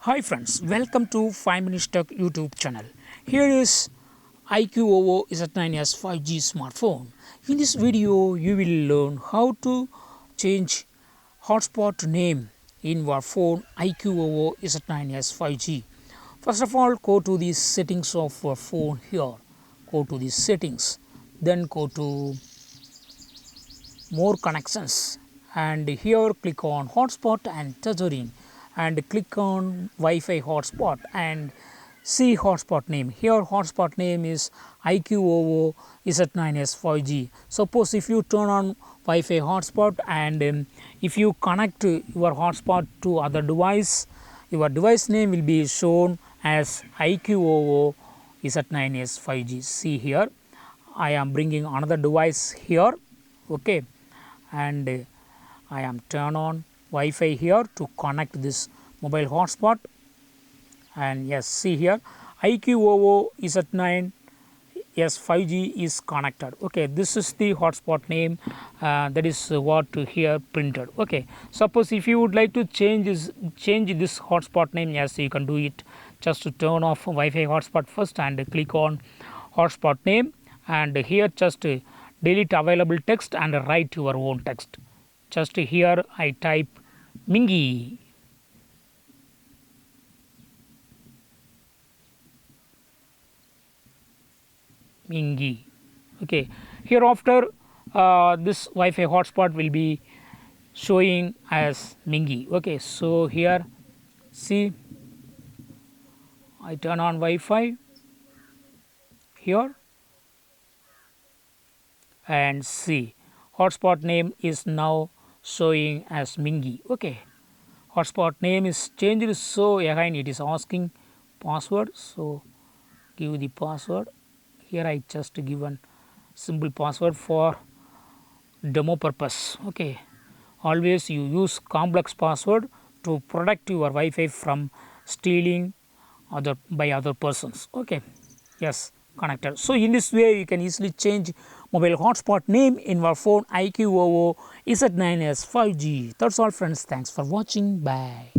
Hi friends, welcome to 5 Minutes Tech YouTube channel. Here is IQOO Z9s 5G smartphone. In this video, you will learn how to change hotspot name in your phone IQOO Z9s 5G. First of all, go to the settings of your phone here. Go to the settings, then go to more connections, and here click on hotspot and tethering, and click on Wi-Fi hotspot and see hotspot name. Here hotspot name is IQOO Z9s 5G. Suppose if you turn on Wi-Fi hotspot and if you connect your hotspot to other device, your device name will be shown as IQOO Z9s 5G. See here, I am bringing another device here, okay, and I am turn on Wi-Fi here to connect this mobile hotspot, and yes, see here IQOO Z9 S5G is connected. Okay, this is the hotspot name, that is what here printed. Okay, suppose if you would like to change this hotspot name, yes, you can do it. Just to turn off Wi-Fi hotspot first and click on hotspot name, and here just delete available text and write your own text. Just here I type Mingy. Mingy. Okay, hereafter this Wi-Fi hotspot will be showing as Mingy. Okay, so here see, I turn on Wi-Fi here and see hotspot name is now showing as Mingy. Okay, hotspot name is changed, so again it is asking password, so give the password. Here I just given simple password for demo purpose. Okay, always you use complex password to protect your Wi-Fi from stealing by other persons. Okay, yes, connected. So in this way you can easily change mobile hotspot name in your phone IQOO Z9s 5G. That's all friends, thanks for watching, bye.